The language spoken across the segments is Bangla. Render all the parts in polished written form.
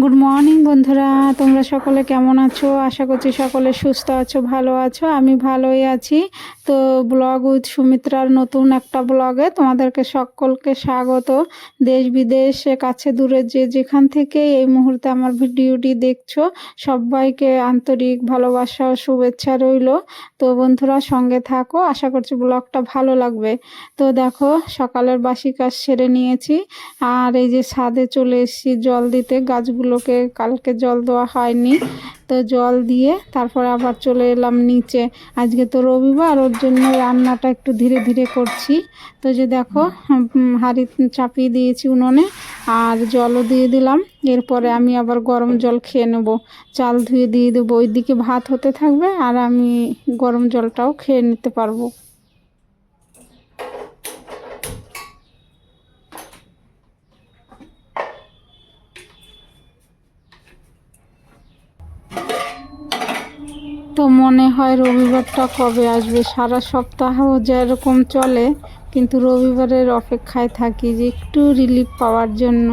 গুড মর্নিং বন্ধুরা, তোমরা সকলে কেমন আছো? আশা করছি সকলে সুস্থ আছো, ভালো আছো। আমি ভালোই আছি। তো ব্লগ উইথ সুমিত্রার নতুন একটা ব্লগে তোমাদেরকে সকলকে স্বাগত। দেশ বিদেশ কাছে দূরে যে যেখান থেকে এই মুহূর্তে আমার ভিডিওটি দেখছো, সবাইকে আন্তরিক ভালোবাসা ও শুভেচ্ছা রইল। তো বন্ধুরা সঙ্গে থাকো, আশা করছি ব্লগটা ভালো লাগবে। তো দেখো, সকালের বাসি কাজ সেরে নিয়েছি, আর এই যে ছাদে চলে এসেছি জল দিতে। গাছগুলোকে কালকে জল দেওয়া হয়নি, তো জল দিয়ে তারপর আবার চলে এলাম নিচে। আজকে তো রবিবার, ওর জন্য রান্নাটা একটু ধীরে ধীরে করছি। তো যে দেখো, হাঁড়ি চাপিয়ে দিয়েছি উনুনে, আর জলও দিয়ে দিলাম। এরপরে আমি আবার গরম জল খেয়ে নেব, চাল ধুয়ে দিয়ে দেবো। ওইদিকে ভাত হতে থাকবে আর আমি গরম জলটাও খেয়ে নিতে পারবো। তো মনে হয় রবিবারটা কবে আসবে। সারা সপ্তাহ যেরকম চলে, কিন্তু রবিবারের অপেক্ষায় থাকি যে একটু রিলিফ পাওয়ার জন্য।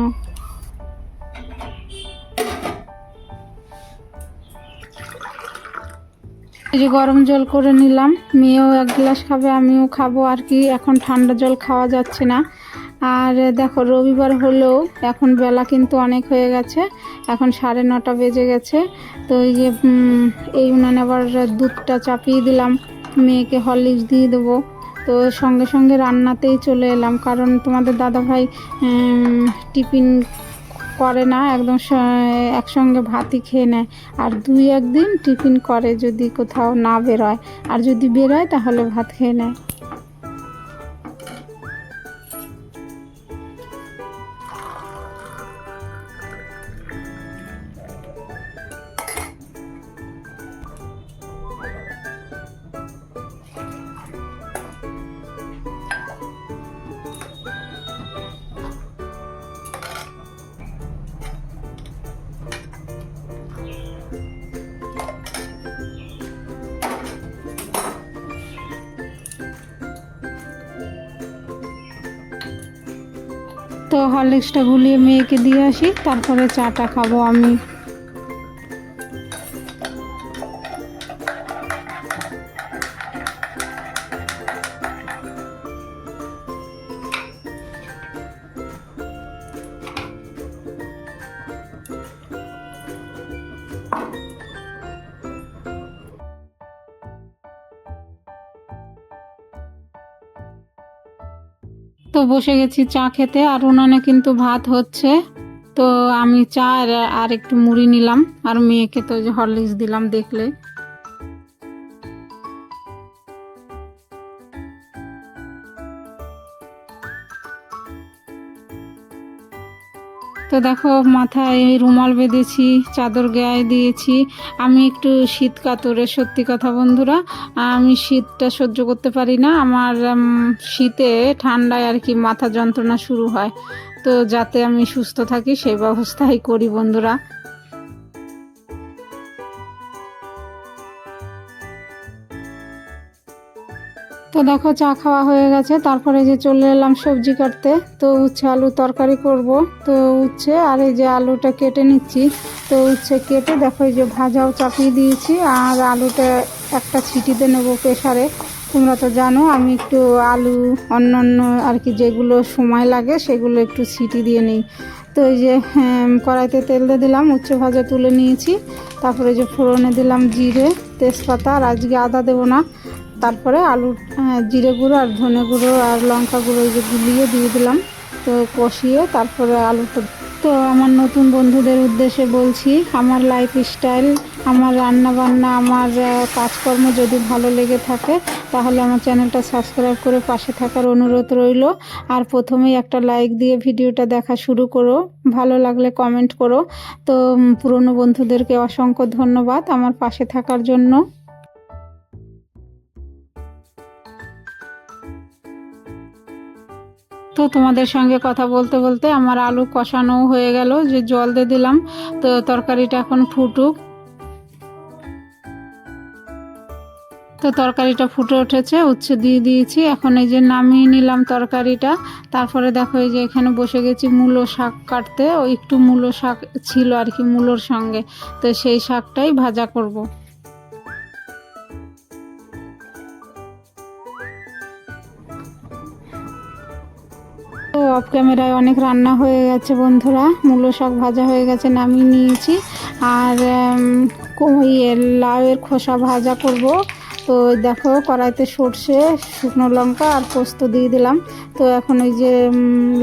এই যে গরম জল করে নিলাম, মেয়েও এক গ্লাস খাবে, আমিও খাবো আর কি। এখন ঠান্ডা জল খাওয়া যাচ্ছে না। আর দেখো, রবিবার হলেও এখন বেলা কিন্তু অনেক হয়ে গেছে, এখন 9:30 বেজে গেছে। তো এই যে এই উনানে আবার দুধটা চাপিয়ে দিলাম, মেয়েকে হরলিক্স দিয়ে দেবো। তো সঙ্গে সঙ্গে রান্নাতেই চলে এলাম, কারণ তোমাদের দাদাভাই টিফিন করে না, একদম একসঙ্গে ভাতই খেয়ে নেয়। আর 2-1 দিন টিফিন করে যদি কোথাও না বেরোয়, আর যদি বেরোয় তাহলে ভাত খেয়ে নেয়। তো হরলিক্সটা গুলিয়ে মেয়েকে দিয়ে আসি, তারপরে চাটা খাবো আমি। তো বসে গেছি চা খেতে, আর উনানে কিন্তু ভাত হচ্ছে। তো আমি চা আর একটু মুড়ি নিলাম, আর মেয়েকে তো যে হরলিক্স দিলাম দেখলে। তো দেখো, মাথায় রুমাল বেঁধেছি, চাদর গায়ে দিয়েছি। আমি একটু শীত কাতরে, সত্যি কথা বন্ধুরা, আমি শীতটা সহ্য করতে পারি না। আমার শীতে ঠান্ডায় আর কি মাথা যন্ত্রণা শুরু হয়। তো যাতে আমি সুস্থ থাকি সেই ব্যবস্থাই করি বন্ধুরা। তো দেখো, চা খাওয়া হয়ে গেছে, তারপরে যে চলে এলাম সবজি কাটতে। তো উচ্ছে আলু তরকারি করব। তো উচ্ছে আর এই যে আলুটা কেটে নিচ্ছি। তো উচ্ছে কেটে দেখো, এই যে ভাজাও চাপিয়ে দিয়েছি, আর আলুটা একটা ছিটিতে নেব প্রেসারে। তোমরা তো জানো আমি একটু আলু অন্য আর কি যেগুলো সময় লাগে সেগুলো একটু সিটি দিয়ে নিই। তো এই যে কড়াইতে তেল দিয়ে দিলাম, উচ্ছে ভাজা তুলে নিয়েছি। তারপরে যে ফোড়নে দিলাম জিরে, তেজপাতা, আর আজকে আদা দেবো না। তারপরে আলু, জিরে গুঁড়ো আর ধনে গুঁড়ো আর লঙ্কা গুঁড়ো এই যে গুলিয়ে দিয়ে দিলাম। তো কষিয়ে তারপরে আলুটা। তো আমার নতুন বন্ধুদের উদ্দেশ্যে বলছি, আমার লাইফস্টাইল, আমার রান্না বান্না, আমার কাজকর্ম যদি ভালো লেগে থাকে তাহলে আমার চ্যানেলটা সাবস্ক্রাইব করে পাশে থাকার অনুরোধ রইল। আর প্রথমেই একটা লাইক দিয়ে ভিডিওটা দেখা শুরু করো, ভালো লাগলে কমেন্ট করো। তো পুরনো বন্ধুদেরকে অসংখ্য ধন্যবাদ আমার পাশে থাকার জন্য। তো তোমাদের সঙ্গে কথা বলতে বলতে আমার আলু কষানো হয়ে গেল, যে জল দিয়ে দিলাম। তো তরকারিটা এখন ফুটুক। তো তরকারিটা ফুটে উঠেছে, উচ্ছে দিয়ে দিয়েছি। এখন এই যে নামিয়ে নিলাম তরকারিটা। তারপরে দেখো এই যে এখানে বসে গেছি মূলো শাক কাটতে। ও একটু মূলো শাক ছিল আর কি মূলোর সঙ্গে, তো সেই শাকটাই ভাজা করব। তো অফ ক্যামেরায় অনেক রান্না হয়ে গেছে বন্ধুরা, মূলো শাক ভাজা হয়ে গেছে, নামিয়ে নিয়েছি। আর লাউয়ের খোসা ভাজা করব। তো দেখো কড়াইতে সর্ষে, শুকনো লঙ্কা আর পোস্ত দিয়ে দিলাম। তো এখন ওই যে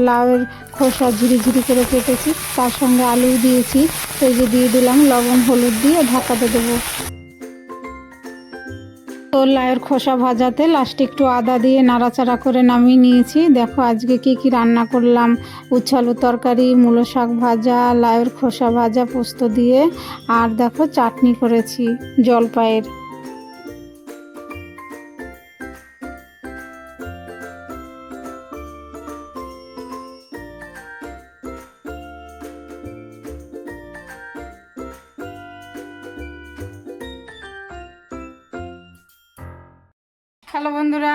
লাউয়ের খোসা ঝিরি ঝিরি করে কেটেছি, তার সঙ্গে আলু দিয়েছি। তো এই যে দিয়ে দিলাম লবণ হলুদ দিয়ে ঢাকাতে দেবো। তো লাউয়ের খোসা ভাজাতে লাস্টে একটু আদা দিয়ে নাড়াচাড়া করে নামিয়ে নিয়েছি। দেখো আজকে কি কি রান্না করলাম: উচ্ছে আলুর তরকারি, মূলো শাক ভাজা, লাউয়ের খোসা ভাজা পোস্ত দিয়ে, আর দেখো চাটনি করেছি জলপাইয়ের। হ্যালো বন্ধুরা,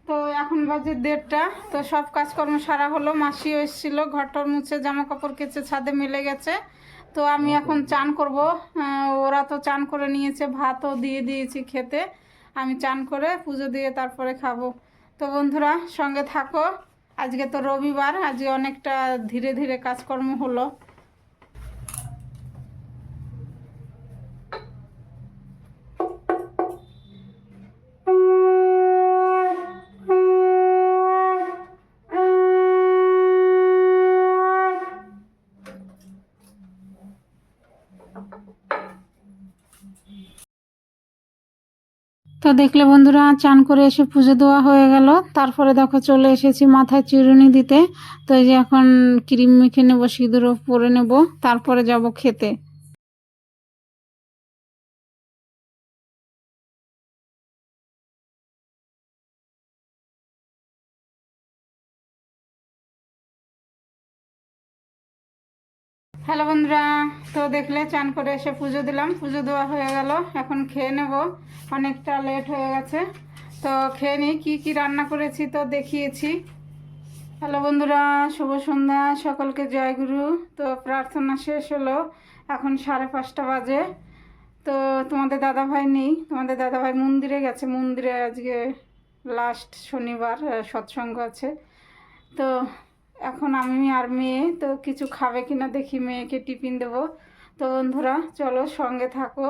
তো এখন বাজে 1:30। তো সব কাজকর্ম সারা হলো, মাসিও এসেছিলো, ঘরটর মুছে জামা কাপড় কেচে ছাদে মেলে গেছে। তো আমি এখন চান করব। ওরা তো চান করে নিয়েছে, ভাতও দিয়ে দিয়েছি খেতে। আমি চান করে পুজো দিয়ে তারপরে খাবো। তো বন্ধুরা সঙ্গে থাকো। আজকে তো রবিবার, আজকে অনেকটা ধীরে ধীরে কাজকর্ম হলো। তো দেখলে বন্ধুরা চান করে এসে পুজো দেওয়া হয়ে গেল। তারপরে দেখো চলে এসেছি মাথায় চিরুনি দিতে। তো এই যে এখন ক্রিম মেখে নেবো, সিঁদুরও পরে নেব, তারপরে যাব খেতে। হ্যালো বন্ধুরা, তো দেখলে চান করে এসে পুজো দিলাম, পুজো দেওয়া হয়ে গেল। এখন খেয়ে নেব, অনেকটা লেট হয়ে গেছে। তো খেয়ে নিই। কী কী রান্না করেছি তো দেখিয়েছি। হ্যালো বন্ধুরা, শুভ সন্ধ্যা, সকলকে জয়গুরু। তো প্রার্থনা শেষ হলো, এখন 5:30 বাজে। তো তোমাদের দাদাভাই নেই, তোমাদের দাদাভাই মন্দিরে গেছে। মন্দিরে আজকে লাস্ট শনিবার সৎসঙ্গ আছে। তো এখন আমি আর মেয়ে তো কিছু খাবে কিনা দেখি, মেয়েকে টিফিন দেবো। তো বন্ধুরা চলো সঙ্গে থাকো।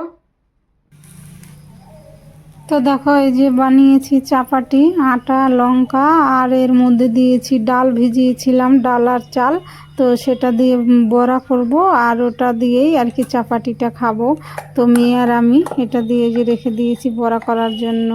তো দেখো এই যে বানিয়েছি চাপাটি, আটা লঙ্কা আর এর মধ্যে দিয়েছি ডাল, ভিজিয়েছিলাম ডাল আর চাল। তো সেটা দিয়ে বড়া করব, আর ওটা দিয়েই আর কি চাপাটিটা খাবো। তো মেয়ে আর আমি এটা দিয়ে যে রেখে দিয়েছি বড়া করার জন্য।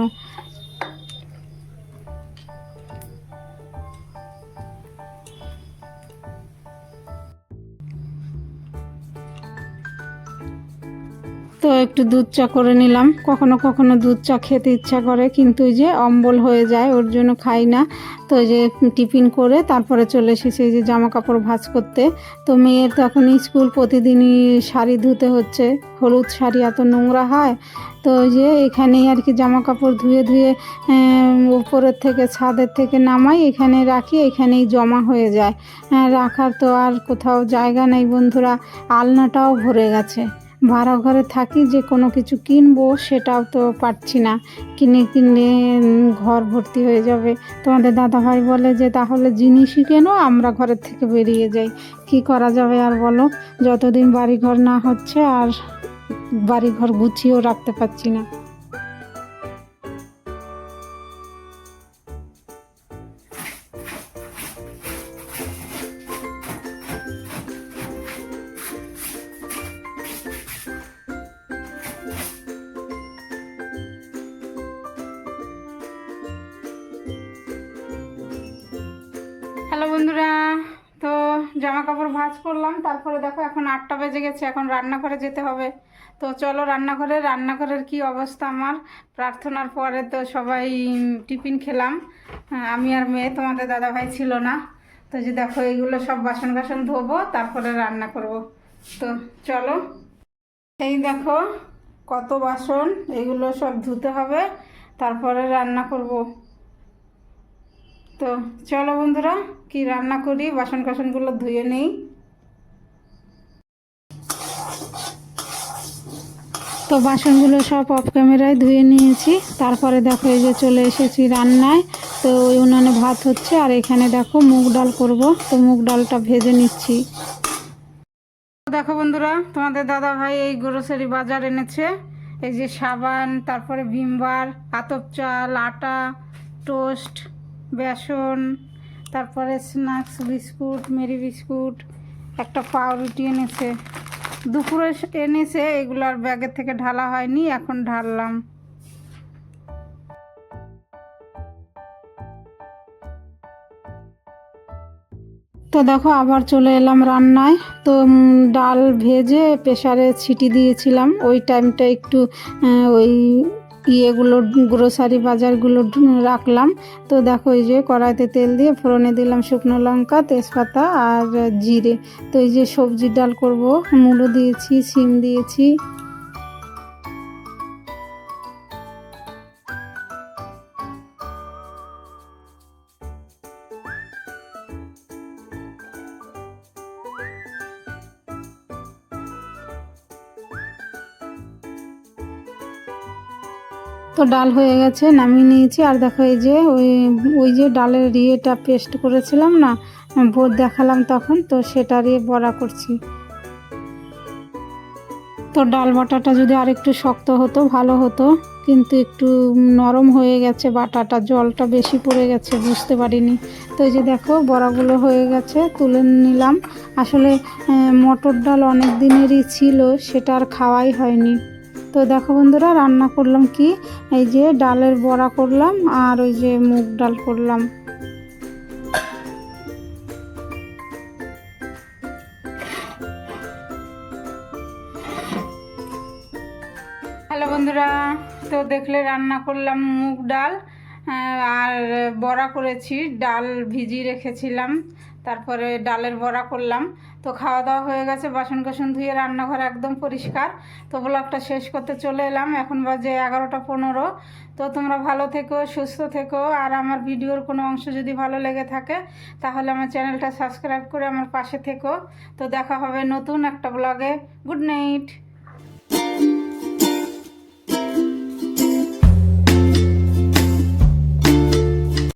তো একটু দুধ চা করে নিলাম। কখনো কখনো দুধ চা খেতে ইচ্ছা করে, কিন্তু ওই যে অম্বল হয়ে যায়, ওর জন্য খাই না। তো ওই যে টিফিন করে তারপরে চলে এসেছি এই যে জামা কাপড় ভাঁজ করতে। তো মেয়ের তো এখন স্কুল, প্রতিদিনই শাড়ি ধুতে হচ্ছে, হলুদ শাড়ি এত নোংরা হয়। তো ওই যে এখানেই আর কি জামা কাপড় ধুয়ে ধুয়ে উপরের থেকে ছাদের থেকে নামাই, এখানে রাখি, এখানেই জমা হয়ে যায়। রাখার তো আর কোথাও জায়গা নেই বন্ধুরা, আলনাটাও ভরে গেছে। ভাড়া ঘরে থাকি, যে কোনো কিছু কিনবো সেটাও তো পারছি না, কিনে কিনে ঘর ভর্তি হয়ে যাবে। তোমাদের দাদাভাই বলে যে তাহলে জিনিসই কেন, আমরা ঘরের থেকে বেরিয়ে যাই। কি করা যাবে আর বলো, যতদিন বাড়িঘর না হচ্ছে আর বাড়িঘর গুছিয়েও রাখতে পারছি না। হ্যালো বন্ধুরা, তো জামা কাপড় ভাঁজ করলাম, তারপরে দেখো এখন 8টা বেজে গেছে, এখন রান্নাঘরে যেতে হবে। তো চলো রান্নাঘরের কি অবস্থা আমার। প্রার্থনার পরে তো সবাই টিফিন খেলাম, আমি আর মেয়ে, তোমাদের দাদাভাই ছিল না। তো যে দেখো এইগুলো সব বাসন কাসন ধোবো, তারপরে রান্না করব। তো চলো, এই দেখো কত বাসন, এগুলো সব ধুতে হবে। তারপরে রান্না করব। তো চলো বন্ধুরা, কি রান্না করি, বাসন কাসনগুলো ধুয়ে নেই। তো বাসনগুলো সব অফ ক্যামেরায় ধুয়ে নিয়েছি। তারপরে দেখো এই যে চলে এসেছি রান্নায়। তো ওই উনানে ভাত হচ্ছে, আর এখানে দেখো মুগ ডাল করব। তো মুগ ডালটা ভেজে নিচ্ছি। দেখো বন্ধুরা, তোমাদের দাদা ভাই এই গ্রোসারি বাজার এনেছে। এই যে সাবান, তারপরে ভিমবার, আতপ চাল, আটা, টোস্ট, বেসন, তারপরে স্ন্যাক্স বিস্কুট, মেরি বিস্কুট, একটা পাউরুটি এনেছে। দুপুরে এনেছে, এগুলো আর ব্যাগের থেকে ঢালা হয়নি, এখন ঢাললাম। তো দেখো আবার চলে এলাম রান্নায়। তো ডাল ভেজে প্রেসারে সিটি দিয়েছিলাম, ওই টাইমটা একটু ওই ইয়েগুলো গ্রোসারি বাজারগুলো রাখলাম। তো দেখো এই যে কড়াইতে তেল দিয়ে ফোড়নে দিলাম শুকনো লঙ্কা, তেজপাতা আর জিরে। তো এই যে সবজির ডাল করব, মূলো দিয়েছি, সিম দিয়েছি। তো ডাল হয়ে গেছে, নামিয়ে নিয়েছি। আর দেখো এই যে ওই ওই যে ডালের ইয়েটা পেস্ট করেছিলাম না, দেখালাম তখন, তো সেটারই বড়া করছি। তো ডাল বাটাটা যদি আরেকটু শক্ত হতো ভালো হতো, কিন্তু একটু নরম হয়ে গেছে বাটাটা, জলটা বেশি পড়ে গেছে, বুঝতে পারিনি। তো এই যে দেখো বড়াগুলো হয়ে গেছে, তুলে নিলাম। আসলে মটর ডাল অনেক দিনেরই ছিল, সেটা আর খাওয়াই হয়নি। তো দেখো বন্ধুরা, রান্না করলাম কি, এই যে ডালের বড়া করলাম আর ওই যে মুগ ডাল করলাম। হ্যালো বন্ধুরা, তো দেখলে রান্না করলাম মুগ ডাল আর বড়া করেছি। ডাল ভিজিয়ে রেখেছিলাম, তারপরে ডালের বড়া করলাম। তো খাওয়া দাওয়া হয়ে গেছে, বাসন কাসন ধুয়ে রান্নাঘর একদম পরিষ্কার। তো ব্লগটা শেষ করতে চলে এলাম, এখন বাজে 11টা 15। তো তোমরা ভালো থেকো, সুস্থ থেকো, আর আমার ভিডিওর কোনো অংশ যদি ভালো লেগে থাকে তাহলে আমার চ্যানেলটা সাবস্ক্রাইব করে আমার পাশে থেকো। তো দেখা হবে নতুন একটা ব্লগে। Good night.